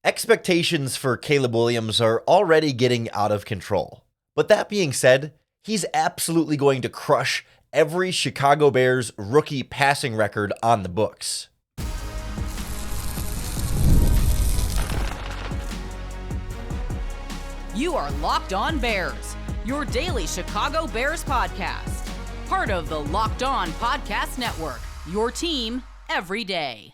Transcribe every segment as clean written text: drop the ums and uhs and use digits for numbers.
Expectations for Caleb Williams are already getting out of control. But that being said, he's absolutely going to crush every Chicago Bears rookie passing record on the books. You are Locked On Bears, your daily Chicago Bears podcast. Part of the Locked On Podcast Network, your team every day.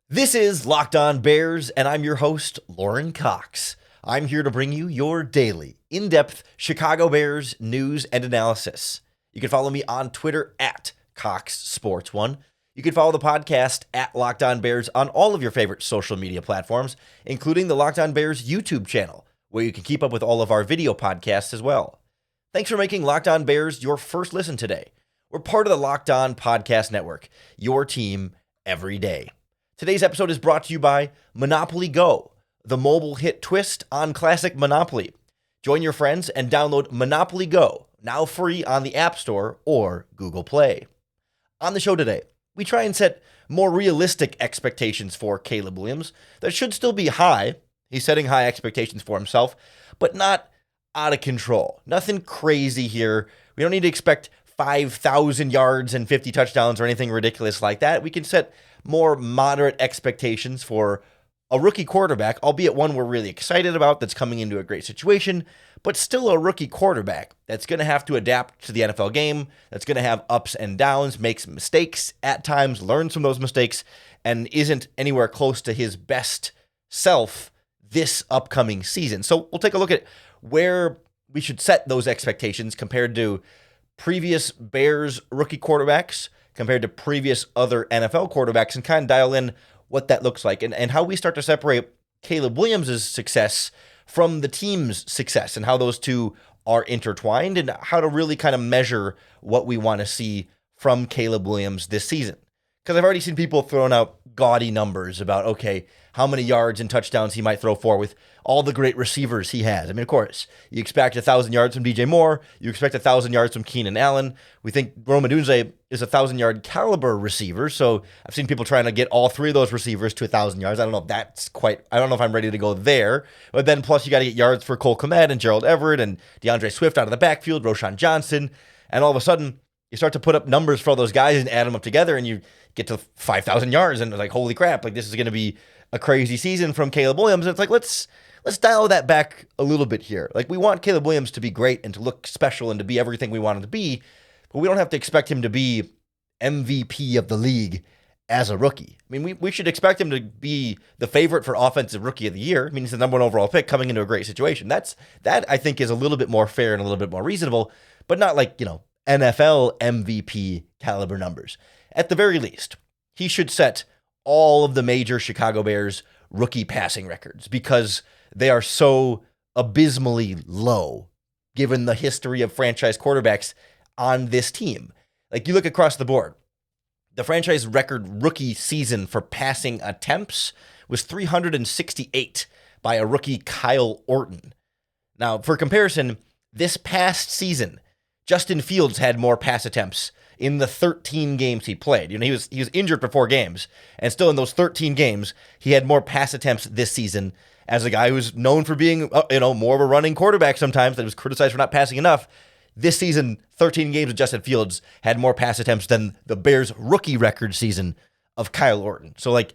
This is Locked On Bears, and I'm your host, Lauren Cox. I'm here to bring you your daily, in-depth Chicago Bears news and analysis. You can follow me on Twitter at CoxSports1. You can follow the podcast at Locked On Bears on all of your favorite social media platforms, including the Locked On Bears YouTube channel, where you can keep up with all of our video podcasts as well. Thanks for making Locked On Bears your first listen today. We're part of the Locked On Podcast Network, your team every day. Today's episode is brought to you by Monopoly Go, the mobile hit twist on classic Monopoly. Join your friends and download Monopoly Go, now free on the App Store or Google Play. On the show today, we try and set more realistic expectations for Caleb Williams that should still be high. He's setting high expectations for himself, but not out of control. Nothing crazy here. We don't need to expect 5,000 yards and 50 touchdowns or anything ridiculous like that. We can set more moderate expectations for a rookie quarterback, albeit one we're really excited about that's coming into a great situation, but still a rookie quarterback that's going to have to adapt to the NFL game, that's going to have ups and downs, make some mistakes at times, learn from those mistakes, and isn't anywhere close to his best self this upcoming season. So we'll take a look at where we should set those expectations compared to previous Bears rookie quarterbacks, compared to previous other NFL quarterbacks, and kind of dial in what that looks like and how we start to separate Caleb Williams' success from the team's success and how those two are intertwined and how to really kind of measure what we want to see from Caleb Williams this season. Because I've already seen people throwing out gaudy numbers about, okay, how many yards and touchdowns he might throw for with all the great receivers he has. I mean, of course, you expect 1,000 yards from DJ Moore. You expect 1,000 yards from Keenan Allen. We think Rome Odunze is a 1,000-yard caliber receiver. So I've seen people trying to get all three of those receivers to 1,000 yards. I don't know if that's I don't know if I'm ready to go there. But then plus you got to get yards for Cole Kmet and Gerald Everett and DeAndre Swift out of the backfield, Roshan Johnson. And all of a sudden, you start to put up numbers for all those guys and add them up together, and you get to 5,000 yards, and like, holy crap, like this is going to be a crazy season from Caleb Williams. And it's like, let's dial that back a little bit here. Like, we want Caleb Williams to be great and to look special and to be everything we want him to be, but we don't have to expect him to be MVP of the league as a rookie. I mean, we should expect him to be the favorite for Offensive Rookie of the Year. I mean, he's the number one overall pick coming into a great situation. That I think is a little bit more fair and a little bit more reasonable, but not like, NFL MVP caliber numbers. At the very least, he should set all of the major Chicago Bears rookie passing records because they are so abysmally low given the history of franchise quarterbacks on this team. Like, you look across the board, the franchise record rookie season for passing attempts was 368 by a rookie Kyle Orton. Now, for comparison, this past season, Justin Fields had more pass attempts in the 13 games he played. He was injured for 4 games, and still in those 13 games, he had more pass attempts this season as a guy who's known for being, more of a running quarterback sometimes that was criticized for not passing enough. This season, 13 games of Justin Fields had more pass attempts than the Bears rookie record season of Kyle Orton. So, like,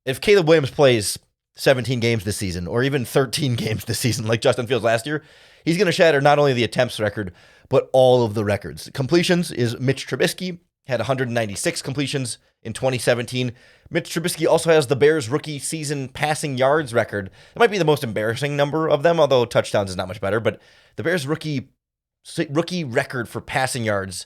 if Caleb Williams plays 17 games this season, or even 13 games this season, like Justin Fields last year, he's going to shatter not only the attempts record, but all of the records. Completions is Mitch Trubisky, had 196 completions in 2017. Mitch Trubisky also has the Bears rookie season passing yards record. It might be the most embarrassing number of them, although touchdowns is not much better, but the Bears rookie record for passing yards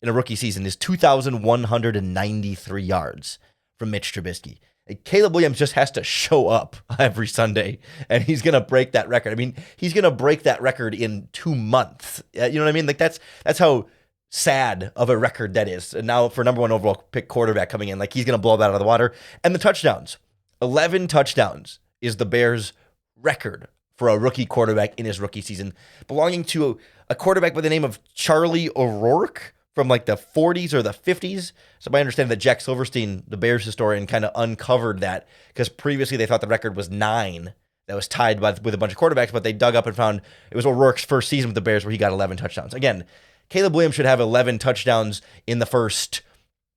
in a rookie season is 2,193 yards from Mitch Trubisky. Caleb Williams just has to show up every Sunday, and he's going to break that record. I mean, he's going to break that record in 2 months. You know what I mean? Like, that's how sad of a record that is. And now for number one overall pick quarterback coming in, like, he's going to blow that out of the water. And the touchdowns, 11 touchdowns is the Bears' record for a rookie quarterback in his rookie season, belonging to a quarterback by the name of Charlie O'Rourke, from like the 40s or the 50s. So I understand that Jack Silverstein, the Bears historian, kind of uncovered that because previously they thought the record was 9 that was tied with a bunch of quarterbacks, but they dug up and found it was O'Rourke's first season with the Bears where he got 11 touchdowns. Again, Caleb Williams should have 11 touchdowns in the first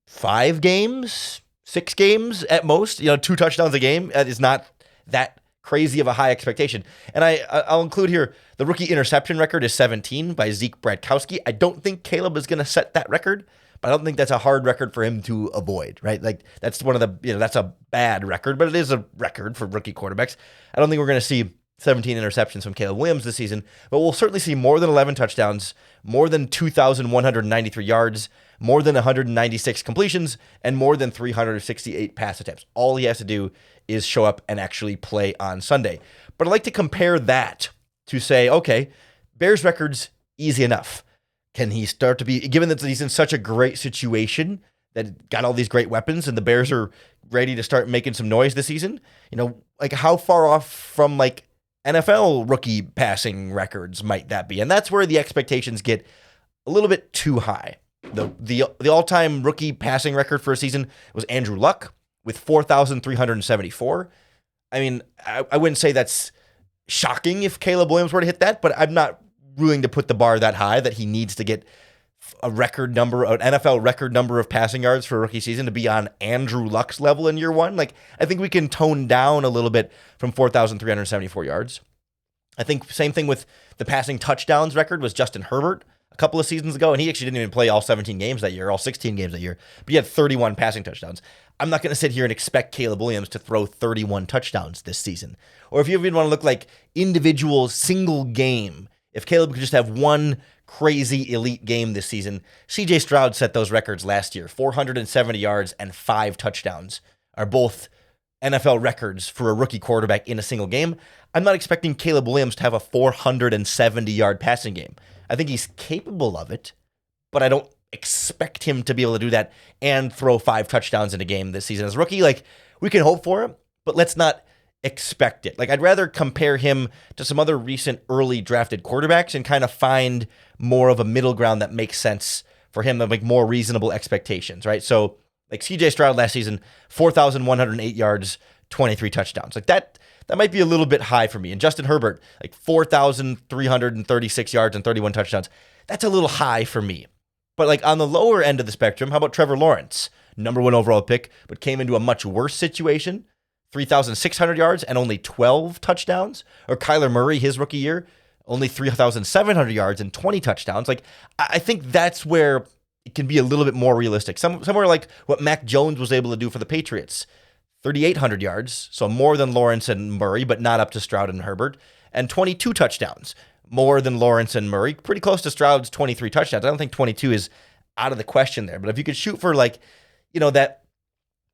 5 games, 6 games at most. 2 touchdowns a game. That is not that crazy of a high expectation. And I'll include here, the rookie interception record is 17 by Zeke Bradkowski. I don't think Caleb is going to set that record, but I don't think that's a hard record for him to avoid, right? Like that's one of the, that's a bad record, but it is a record for rookie quarterbacks. I don't think we're going to see 17 interceptions from Caleb Williams this season, but we'll certainly see more than 11 touchdowns, more than 2,193 yards, more than 196 completions, and more than 368 pass attempts. All he has to do is show up and actually play on Sunday. But I'd like to compare that to say, okay, Bears record's easy enough. Can he start to be, given that he's in such a great situation, that got all these great weapons and the Bears are ready to start making some noise this season? Like how far off from like NFL rookie passing records might that be? And that's where the expectations get a little bit too high. The all-time rookie passing record for a season was Andrew Luck with 4,374. I mean, I wouldn't say that's shocking if Caleb Williams were to hit that, but I'm not willing to put the bar that high that he needs to get an NFL record number of passing yards for a rookie season to be on Andrew Luck's level in year one. Like, I think we can tone down a little bit from 4,374 yards. I think same thing with the passing touchdowns record was Justin Herbert a couple of seasons ago, and he actually didn't even play all 17 games that year, all 16 games that year, but he had 31 passing touchdowns. I'm not going to sit here and expect Caleb Williams to throw 31 touchdowns this season. Or if you even want to look like individual single game, if Caleb could just have one crazy elite game this season, CJ Stroud set those records last year. 470 yards and 5 touchdowns are both NFL records for a rookie quarterback in a single game. I'm not expecting Caleb Williams to have a 470-yard passing game. I think he's capable of it, but I don't expect him to be able to do that and throw 5 touchdowns in a game this season as a rookie. Like, we can hope for it, but let's not expect it. Like, I'd rather compare him to some other recent early drafted quarterbacks and kind of find more of a middle ground that makes sense for him to make more reasonable expectations, right? So, like CJ Stroud last season, 4,108 yards, 23 touchdowns. Like that might be a little bit high for me. And Justin Herbert, like 4,336 yards and 31 touchdowns. That's a little high for me. But like on the lower end of the spectrum, how about Trevor Lawrence? Number 1 overall pick, but came into a much worse situation. 3,600 yards and only 12 touchdowns. Or Kyler Murray, his rookie year, only 3,700 yards and 20 touchdowns. Like, I think that's where it can be a little bit more realistic. Somewhere like what Mac Jones was able to do for the Patriots. 3,800 yards, so more than Lawrence and Murray, but not up to Stroud and Herbert. And 22 touchdowns, more than Lawrence and Murray. Pretty close to Stroud's 23 touchdowns. I don't think 22 is out of the question there. But if you could shoot for like, that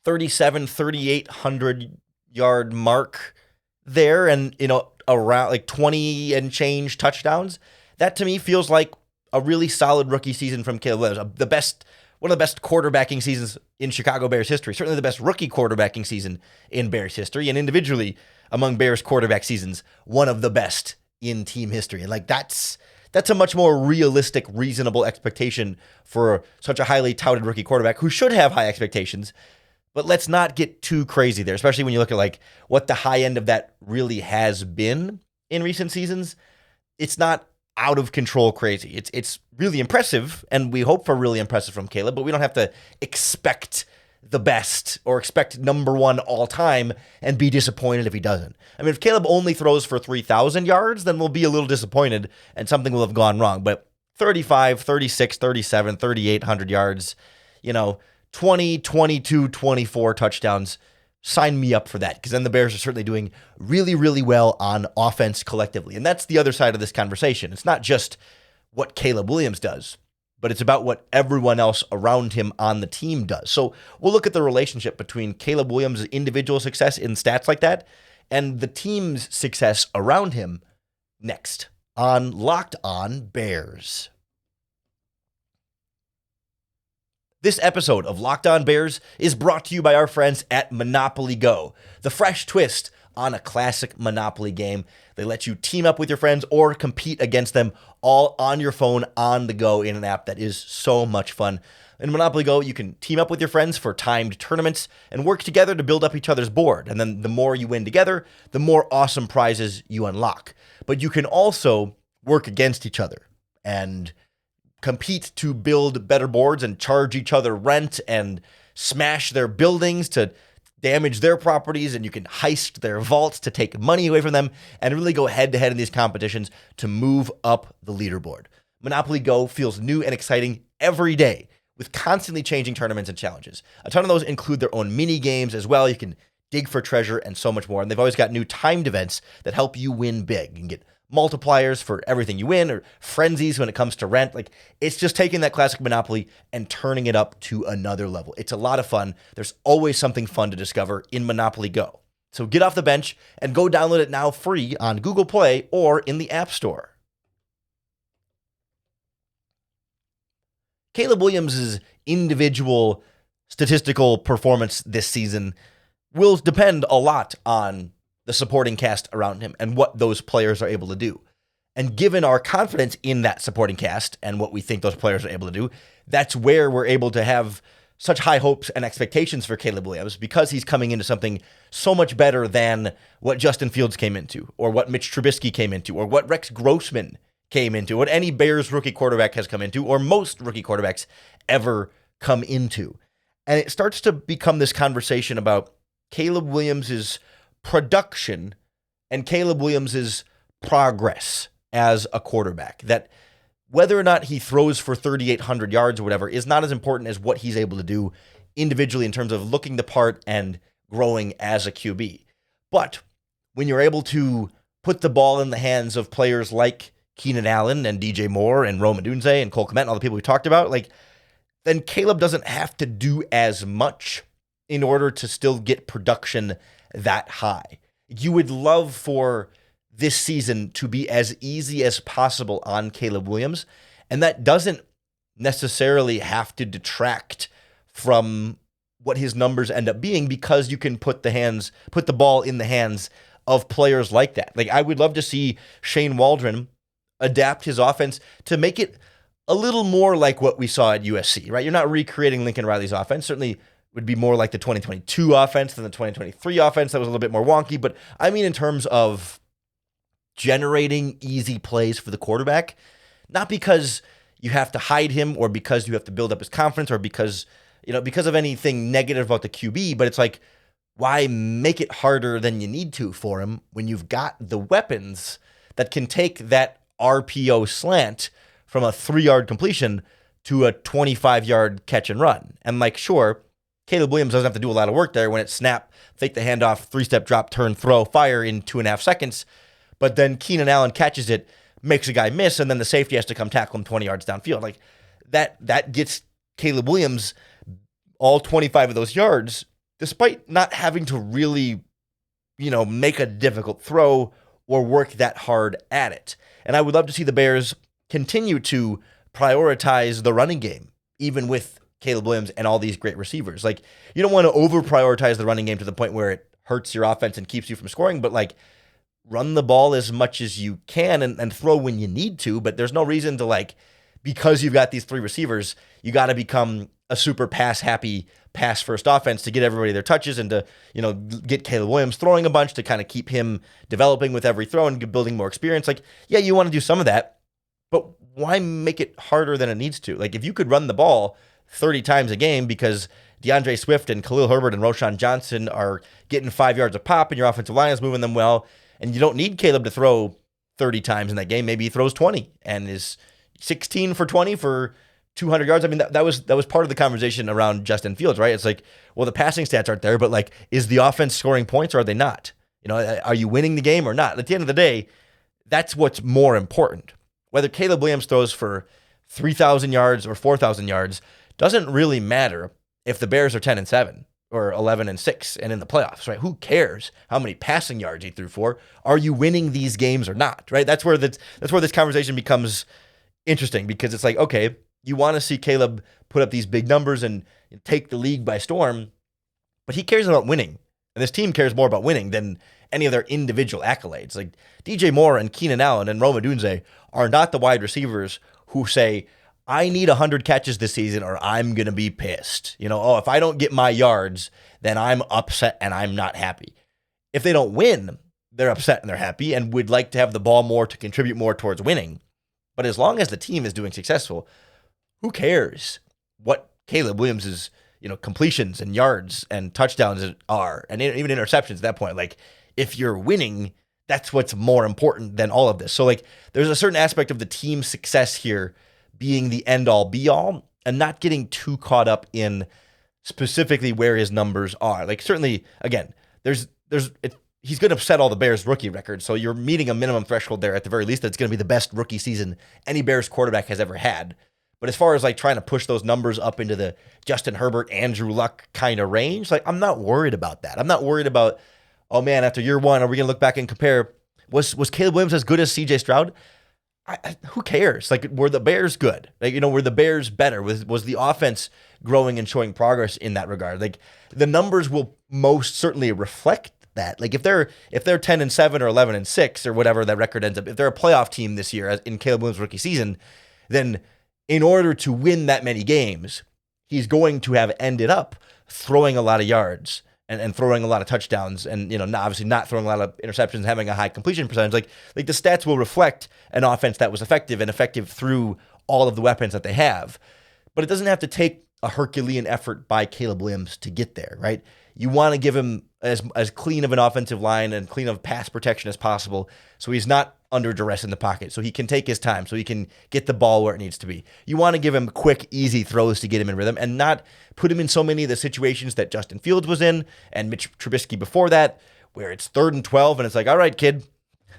3,800 yard mark there and, around like 20 and change touchdowns, that to me feels like a really solid rookie season from Caleb Williams. One of the best quarterbacking seasons in Chicago Bears history. Certainly the best rookie quarterbacking season in Bears history. And individually among Bears quarterback seasons, one of the best in team history. And like that's a much more realistic, reasonable expectation for such a highly touted rookie quarterback who should have high expectations. But let's not get too crazy there, especially when you look at like what the high end of that really has been in recent seasons. It's not out of control crazy. It's really impressive, and we hope for really impressive from Caleb, but we don't have to expect the best or expect number 1 all time and be disappointed if he doesn't. I mean, if Caleb only throws for 3,000 yards, then we'll be a little disappointed and something will have gone wrong. But 35, 36, 37, 3,800 yards, 20, 22, 24 touchdowns, sign me up for that, because then the Bears are certainly doing really, really well on offense collectively. And that's the other side of this conversation. It's not just what Caleb Williams does, but it's about what everyone else around him on the team does. So we'll look at the relationship between Caleb Williams' individual success in stats like that and the team's success around him next on Locked On Bears. This episode of Locked On Bears is brought to you by our friends at Monopoly Go, the fresh twist on a classic Monopoly game. They let you team up with your friends or compete against them all on your phone on the go in an app that is so much fun. In Monopoly Go, you can team up with your friends for timed tournaments and work together to build up each other's board. And then the more you win together, the more awesome prizes you unlock. But you can also work against each other and compete to build better boards and charge each other rent and smash their buildings to damage their properties, and you can heist their vaults to take money away from them and really go head-to-head in these competitions to move up the leaderboard. Monopoly Go feels new and exciting every day with constantly changing tournaments and challenges. A ton of those include their own mini games as well. You can dig for treasure and so much more. And they've always got new timed events that help you win big. You can get multipliers for everything you win or frenzies when it comes to rent. Like, it's just taking that classic Monopoly and turning it up to another level. It's a lot of fun. There's always something fun to discover in Monopoly Go. So get off the bench and go download it now free on Google Play or in the App Store. Caleb Williams' individual statistical performance this season will depend a lot on the supporting cast around him and what those players are able to do. And given our confidence in that supporting cast and what we think those players are able to do, that's where we're able to have such high hopes and expectations for Caleb Williams, because he's coming into something so much better than what Justin Fields came into, or what Mitch Trubisky came into, or what Rex Grossman came into, what any Bears rookie quarterback has come into, or most rookie quarterbacks ever come into. And it starts to become this conversation about Caleb Williams' production and Caleb Williams' progress as a quarterback. That whether or not he throws for 3,800 yards or whatever is not as important as what he's able to do individually in terms of looking the part and growing as a QB. But when you're able to put the ball in the hands of players like Keenan Allen and DJ Moore and Rome Odunze and Cole Kmet and all the people we talked about, like, then Caleb doesn't have to do as much in order to still get production that high. You would love for this season to be as easy as possible on Caleb Williams, and that doesn't necessarily have to detract from what his numbers end up being, because you can put the ball in the hands of players like that. Like, I would love to see Shane Waldron adapt his offense to make it a little more like what we saw at USC, right? You're not recreating Lincoln Riley's offense. Certainly would be more like the 2022 offense than the 2023 offense. That was a little bit more wonky, but I mean in terms of generating easy plays for the quarterback, not because you have to hide him or because you have to build up his confidence or because of anything negative about the QB, but it's like, why make it harder than you need to for him when you've got the weapons that can take that RPO slant from a 3-yard completion to a 25-yard catch and run? And like, sure, Caleb Williams doesn't have to do a lot of work there when it's snap, fake the handoff, 3-step drop, turn, throw, fire in 2.5 seconds. But then Keenan Allen catches it, makes a guy miss, and then the safety has to come tackle him 20 yards downfield. Like, that gets Caleb Williams all 25 of those yards, despite not having to really, make a difficult throw or work that hard at it. And I would love to see the Bears continue to prioritize the running game, even with Caleb Williams and all these great receivers. Like, you don't want to over-prioritize the running game to the point where it hurts your offense and keeps you from scoring, but like, run the ball as much as you can and throw when you need to. But there's no reason to, like, because you've got these 3 receivers, you got to become a super pass-happy, pass-first offense to get everybody their touches and to, get Caleb Williams throwing a bunch to kind of keep him developing with every throw and building more experience. Like, yeah, you want to do some of that, but why make it harder than it needs to? Like, if you could run the ball 30 times a game because DeAndre Swift and Khalil Herbert and Roshan Johnson are getting 5 yards a pop and your offensive line is moving them well, and you don't need Caleb to throw 30 times in that game, maybe he throws 20 and is 16 for 20 for 200 yards. I mean, that was part of the conversation around Justin Fields, right? It's like, well, the passing stats aren't there, but like, is the offense scoring points or are they not? Are you winning the game or not? At the end of the day, that's what's more important. Whether Caleb Williams throws for 3,000 yards or 4,000 yards doesn't really matter if the Bears are 10-7 or 11-6 and in the playoffs, right? Who cares how many passing yards he threw for? Are you winning these games or not, right? That's where this conversation becomes interesting, because it's like, okay, you want to see Caleb put up these big numbers and take the league by storm, but he cares about winning. And this team cares more about winning than any of their individual accolades. Like DJ Moore and Keenan Allen and Rome Odunze are not the wide receivers who say, I need 100 catches this season or I'm going to be pissed. If I don't get my yards, then I'm upset and I'm not happy. If they don't win, they're upset and they're happy and would like to have the ball more to contribute more towards winning. But as long as the team is doing successful, who cares what Caleb Williams' completions and yards and touchdowns are, and even interceptions at that point. Like, if you're winning, that's what's more important than all of this. So, there's a certain aspect of the team's success here being the end-all, be-all, and not getting too caught up in specifically where his numbers are. Certainly, again, he's going to set all the Bears rookie records, so you're meeting a minimum threshold there at the very least. That's going to be the best rookie season any Bears quarterback has ever had. But as far as trying to push those numbers up into the Justin Herbert, Andrew Luck kind of range, I'm not worried about that. I'm not worried about, oh man, after year one, are we going to look back and compare, was Caleb Williams as good as CJ Stroud? Who cares? Were the Bears good? Were the Bears better? Was the offense growing and showing progress in that regard? The numbers will most certainly reflect that. If they're 10-7 or 11-6 or whatever that record ends up, if they're a playoff team this year as in Caleb Williams' rookie season, then in order to win that many games, he's going to have ended up throwing a lot of yards and throwing a lot of touchdowns and, obviously not throwing a lot of interceptions, having a high completion percentage. The stats will reflect an offense that was effective through all of the weapons that they have. But it doesn't have to take a Herculean effort by Caleb Williams to get there, right? You want to give him as clean of an offensive line and clean of pass protection as possible so he's not under duress in the pocket, so he can take his time, so he can get the ball where it needs to be. You want to give him quick, easy throws to get him in rhythm and not put him in so many of the situations that Justin Fields was in and Mitch Trubisky before that, where it's 3rd and 12 and it's all right, kid,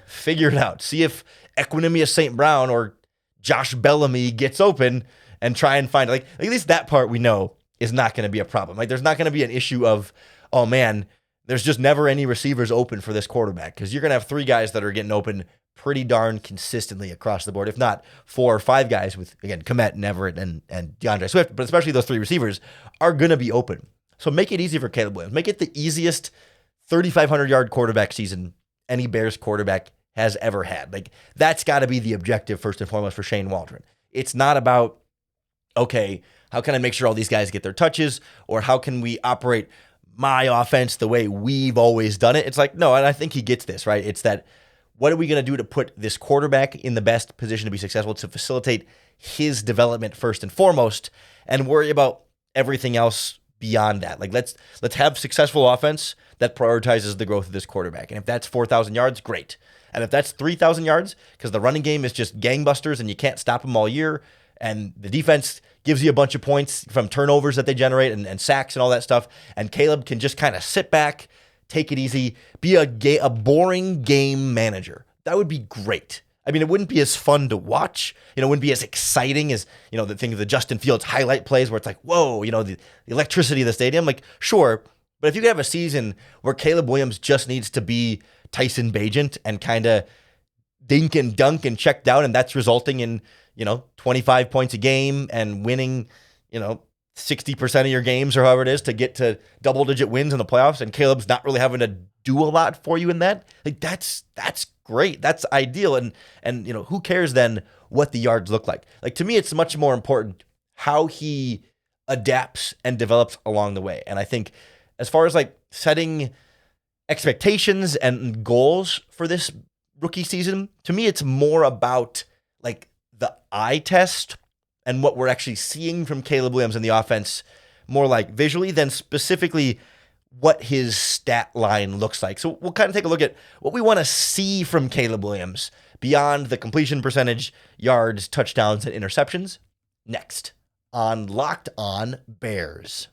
figure it out. See if Equinemius St. Brown or Josh Bellamy gets open and try and find at least that part we know is not going to be a problem. There's not going to be an issue of, oh man, there's just never any receivers open for this quarterback, because you're going to have 3 guys that are getting open pretty darn consistently across the board, if not 4 or 5 guys with, again, Kmet and Everett and DeAndre Swift, but especially those 3 receivers are going to be open. So make it easy for Caleb Williams. Make it the easiest 3,500-yard quarterback season any Bears quarterback has ever had. That's got to be the objective first and foremost for Shane Waldron. It's not about, okay, how can I make sure all these guys get their touches, or how can we operate my offense the way we've always done it? It's no, and I think he gets this, right? It's that, what are we going to do to put this quarterback in the best position to be successful, to facilitate his development first and foremost, and worry about everything else beyond that? Let's have successful offense that prioritizes the growth of this quarterback. And if that's 4,000 yards, great. And if that's 3,000 yards, because the running game is just gangbusters and you can't stop them all year, and the defense gives you a bunch of points from turnovers that they generate and sacks and all that stuff, and Caleb can just kind of sit back, take it easy, be a boring game manager, that would be great. I mean, it wouldn't be as fun to watch. It wouldn't be as exciting as, the thing of the Justin Fields highlight plays where it's whoa, the electricity of the stadium. Sure, but if you could have a season where Caleb Williams just needs to be Tyson Bagent and kind of dink and dunk and check down, and that's resulting in, 25 points a game and winning, 60% of your games or however it is to get to double-digit wins in the playoffs, and Caleb's not really having to do a lot for you in that, that's great. That's ideal. And who cares then what the yards look like? To me, it's much more important how he adapts and develops along the way. And I think as far as setting expectations and goals for this rookie season, to me, it's more about the eye test and what we're actually seeing from Caleb Williams in the offense, more visually than specifically what his stat line looks like. So we'll kind of take a look at what we want to see from Caleb Williams beyond the completion percentage, yards, touchdowns, and interceptions next on Locked On Bears.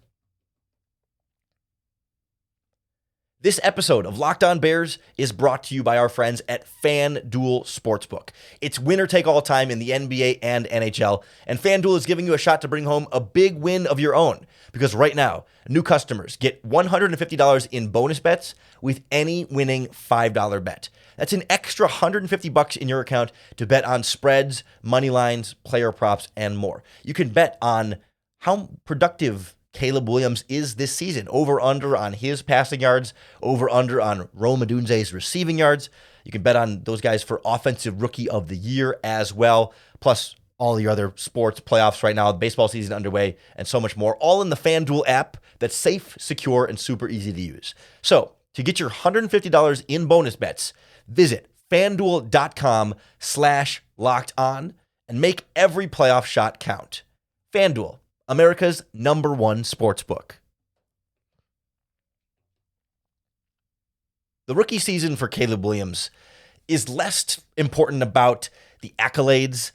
This episode of Locked On Bears is brought to you by our friends at FanDuel Sportsbook. It's winner take all time in the NBA and NHL, and FanDuel is giving you a shot to bring home a big win of your own, because right now, new customers get $150 in bonus bets with any winning $5 bet. That's an extra $150 in your account to bet on spreads, money lines, player props, and more. You can bet on how productive Caleb Williams is this season. Over under on his passing yards, over under on Rome Odunze's receiving yards. You can bet on those guys for offensive rookie of the year as well. Plus all your other sports playoffs right now, baseball season underway, and so much more. All in the FanDuel app that's safe, secure, and super easy to use. So to get your $150 in bonus bets, visit FanDuel.com/lockedon and make every playoff shot count. FanDuel, America's #1 sportsbook. The rookie season for Caleb Williams is less important about the accolades.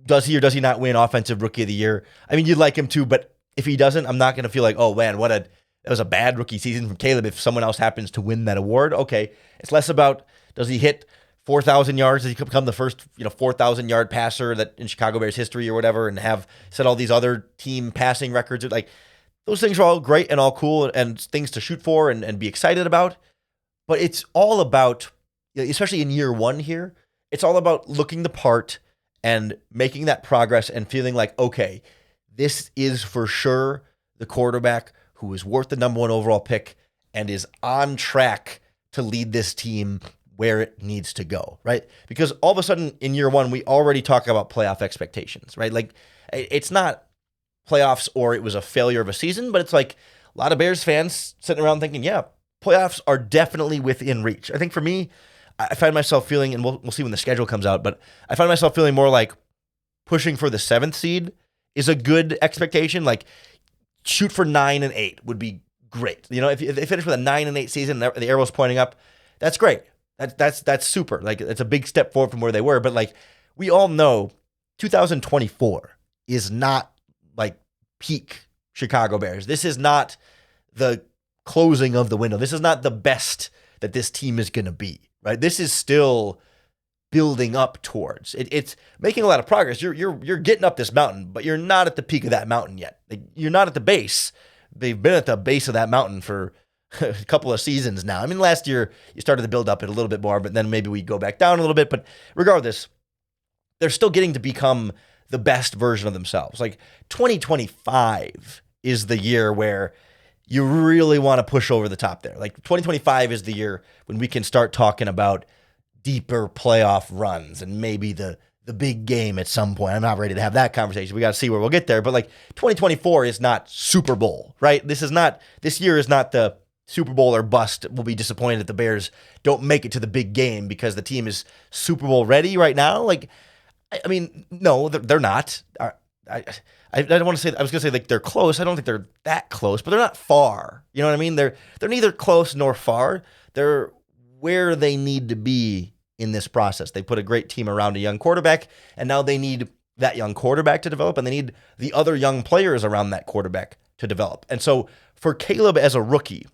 Does he or does he not win Offensive Rookie of the Year? I mean, you'd like him to, but if he doesn't, I'm not going to feel like, oh man, that was a bad rookie season from Caleb if someone else happens to win that award. Okay, it's less about does he hit 4,000 yards? Does he become the first 4,000-yard passer that in Chicago Bears history or whatever, and have set all these other team passing records? Like those things are all great and all cool and things to shoot for and be excited about. But it's all about, especially in year one here, it's all about looking the part and making that progress and feeling like, okay, this is for sure the quarterback who is worth the #1 overall pick and is on track to lead this team where it needs to go, right? Because all of a sudden in year one, we already talk about playoff expectations, right? Like it's not playoffs or it was a failure of a season, but it's like a lot of Bears fans sitting around thinking, yeah, playoffs are definitely within reach. I think for me, I find myself feeling, and we'll see when the schedule comes out, but I find myself feeling more like pushing for the 7th seed is a good expectation. Like shoot for 9 and 8 would be great. If they finish with a 9 and 8 season, and the arrow's pointing up, that's great. That's super. Like it's a big step forward from where they were. But like we all know, 2024 is not like peak Chicago Bears. This is not the closing of the window. This is not the best that this team is going to be. Right? This is still building up towards. It's making a lot of progress. You're getting up this mountain, but you're not at the peak of that mountain yet. Like, you're not at the base. They've been at the base of that mountain for a couple of seasons now. I mean, last year you started to build up it a little bit more, but then maybe we go back down a little bit. But regardless, they're still getting to become the best version of themselves. Like 2025 is the year where you really want to push over the top there. Like 2025 is the year when we can start talking about deeper playoff runs and maybe the big game at some point. I'm not ready to have that conversation. We got to see where we'll get there. But like 2024 is not Super Bowl, right? This year is not the Super Bowl or bust. We'll be disappointed if the Bears don't make it to the big game because the team is Super Bowl ready right now. Like, I mean, no, they're not. I don't want to say, I was going to say like they're close. I don't think they're that close, but they're not far. You know what I mean? They're neither close nor far. They're where they need to be in this process. They put a great team around a young quarterback, and now they need that young quarterback to develop, and they need the other young players around that quarterback to develop. And so for Caleb as a rookie,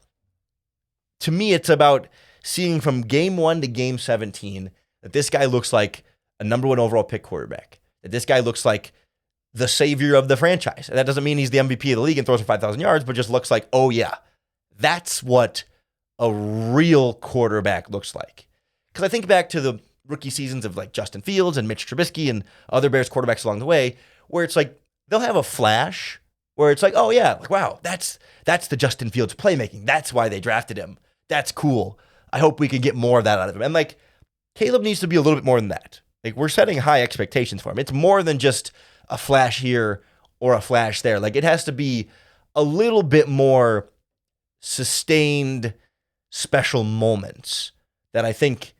to me, it's about seeing from game 1 to game 17 that this guy looks like a #1 overall pick quarterback, that this guy looks like the savior of the franchise. And that doesn't mean he's the MVP of the league and throws for 5,000 yards, but just looks like, oh yeah, that's what a real quarterback looks like. Because I think back to the rookie seasons of like Justin Fields and Mitch Trubisky and other Bears quarterbacks along the way, where it's like they'll have a flash where it's like, oh yeah, like wow, that's the Justin Fields playmaking. That's why they drafted him. That's cool. I hope we can get more of that out of him. And like Caleb needs to be a little bit more than that. Like we're setting high expectations for him. It's more than just a flash here or a flash there. Like it has to be a little bit more sustained special moments that I think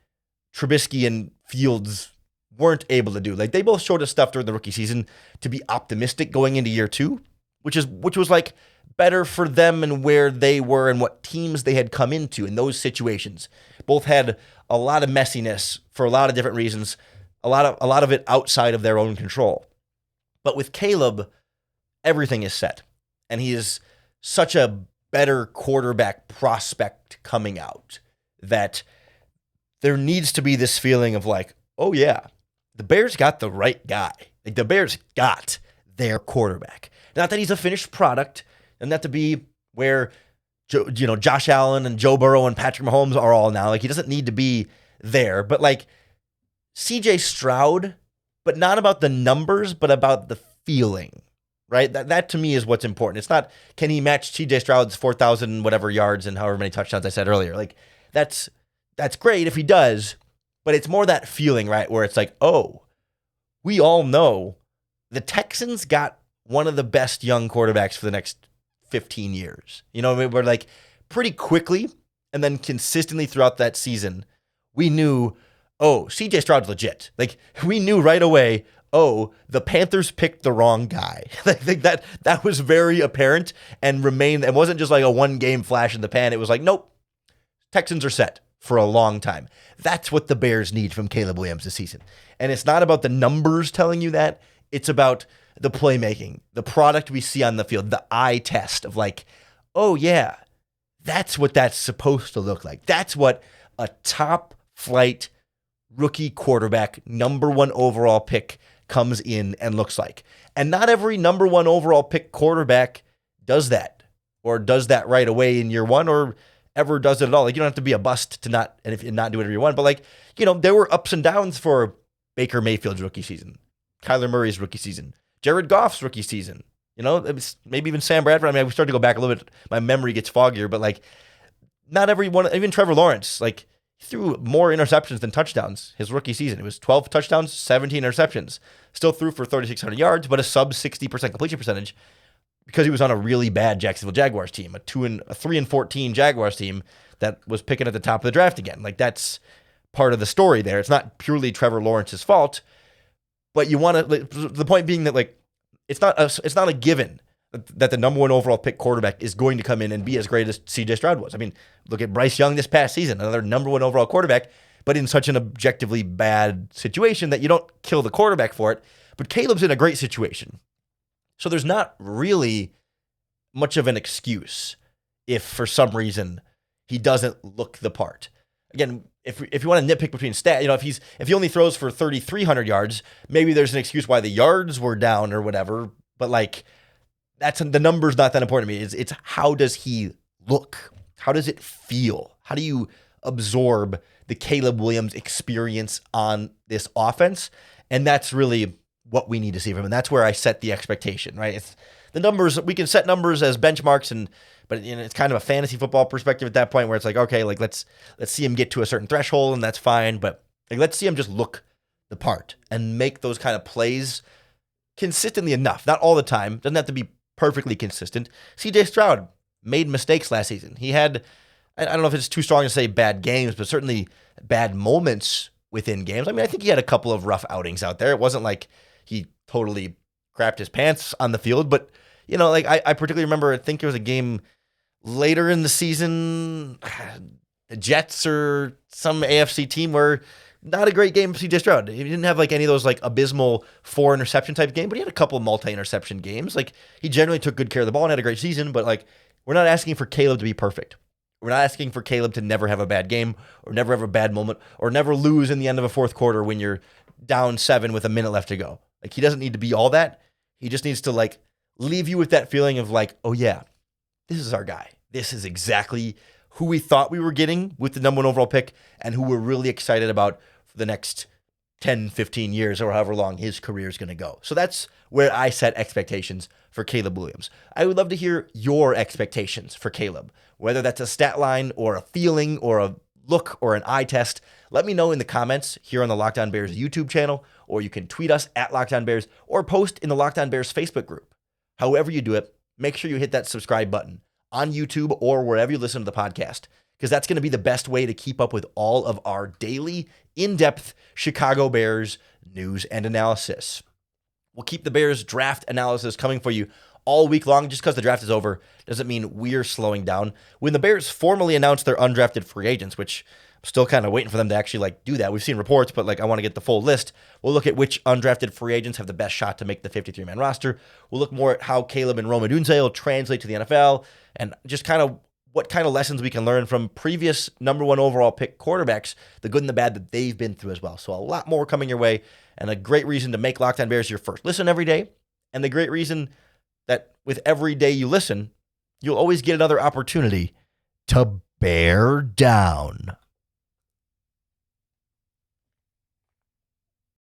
Trubisky and Fields weren't able to do. Like they both showed us stuff during the rookie season to be optimistic going into year 2, which was like better for them and where they were and what teams they had come into in those situations. Both had a lot of messiness for a lot of different reasons, a lot of it outside of their own control. But with Caleb, everything is set, and he is such a better quarterback prospect coming out that there needs to be this feeling of like, oh yeah, the Bears got the right guy. Like the Bears got their quarterback. Not that he's a finished product, and not to be where Josh Allen and Joe Burrow and Patrick Mahomes are all now. Like he doesn't need to be there, but like CJ Stroud, but not about the numbers, but about the feeling. right? That to me is what's important. It's not, can he match CJ Stroud's 4,000 whatever yards and however many touchdowns I said earlier. Like, that's great if he does, but it's more that feeling, right, where it's like, oh, we all know the Texans got one of the best young quarterbacks for the next 15 years. You know, we're like pretty quickly and then consistently throughout that season, we knew, oh, CJ Stroud's legit. Like, we knew right away, oh, the Panthers picked the wrong guy. I think that was very apparent and remained. It wasn't just like a one-game flash in the pan. It was like, nope, Texans are set for a long time. That's what the Bears need from Caleb Williams this season. And it's not about the numbers telling you that. It's about the playmaking, the product we see on the field, the eye test of like, oh yeah, that's what that's supposed to look like. That's what a top flight rookie quarterback, number one overall pick comes in and looks like. And not every number one overall pick quarterback does that or does that right away in year one or ever does it at all. Like, you don't have to be a bust to not do whatever you want. But like, you know, there were ups and downs for Baker Mayfield's rookie season, Kyler Murray's rookie season, Jared Goff's rookie season. You know, it was maybe even Sam Bradford. I mean, we started to go back a little bit. My memory gets foggier, but like, not everyone, even Trevor Lawrence, like, he threw more interceptions than touchdowns his rookie season. It was 12 touchdowns, 17 interceptions. Still threw for 3,600 yards, but a sub 60% completion percentage because he was on a really bad Jacksonville Jaguars team, a 3-14 Jaguars team that was picking at the top of the draft again. Like, that's part of the story there. It's not purely Trevor Lawrence's fault, but you want to. The point being that like it's not a given that the number one overall pick quarterback is going to come in and be as great as CJ Stroud was. I mean, look at Bryce Young this past season, another number one overall quarterback, but in such an objectively bad situation that you don't kill the quarterback for it. But Caleb's in a great situation. So there's not really much of an excuse if for some reason he doesn't look the part. Again, if you want to nitpick between stats, you know, if he only throws for 3,300 yards, maybe there's an excuse why the yards were down or whatever. But like, that's the number's not that important to me. It's how does he look? How does it feel? How do you absorb the Caleb Williams experience on this offense? And that's really what we need to see from him. And that's where I set the expectation, right? It's the numbers. We can set numbers as benchmarks, but you know, it's kind of a fantasy football perspective at that point where it's like, okay, like let's see him get to a certain threshold, and that's fine. But like, let's see him just look the part and make those kind of plays consistently enough. Not all the time. Doesn't have to be perfectly consistent. CJ Stroud made mistakes last season. He had, I don't know if it's too strong to say bad games, but certainly bad moments within games. I mean, I think he had a couple of rough outings out there. It wasn't like he totally crapped his pants on the field, but you know, like I particularly remember, I think it was a game later in the season, the Jets or some AFC team where not a great game for CJ Stroud. He didn't have like any of those like abysmal 4 interception type game, but he had a couple of multi-interception games. Like, he generally took good care of the ball and had a great season, but like, we're not asking for Caleb to be perfect. We're not asking for Caleb to never have a bad game or never have a bad moment or never lose in the end of a fourth quarter when you're down 7 with a minute left to go. Like, he doesn't need to be all that. He just needs to like leave you with that feeling of like, oh yeah, this is our guy. This is exactly who we thought we were getting with the number one overall pick and who we're really excited about for the next 10, 15 years or however long his career is going to go. So that's where I set expectations for Caleb Williams. I would love to hear your expectations for Caleb, whether that's a stat line or a feeling or a look or an eye test. Let me know in the comments here on the Locked On Bears YouTube channel, or you can tweet us at Locked On Bears or post in the Locked On Bears Facebook group. However you do it, make sure you hit that subscribe button on YouTube or wherever you listen to the podcast, because that's going to be the best way to keep up with all of our daily, in-depth Chicago Bears news and analysis. We'll keep the Bears draft analysis coming for you all week long. Just because the draft is over doesn't mean we're slowing down. When the Bears formally announced their undrafted free agents, which I'm still kind of waiting for them to actually like do that. We've seen reports, but like I want to get the full list. We'll look at which undrafted free agents have the best shot to make the 53-man roster. We'll look more at how Caleb and Rome Odunze will translate to the NFL and just kind of what kind of lessons we can learn from previous number one overall pick quarterbacks, the good and the bad that they've been through as well. So a lot more coming your way, and a great reason to make Locked On Bears your first listen every day, and the great reason that with every day you listen, you'll always get another opportunity to bear down.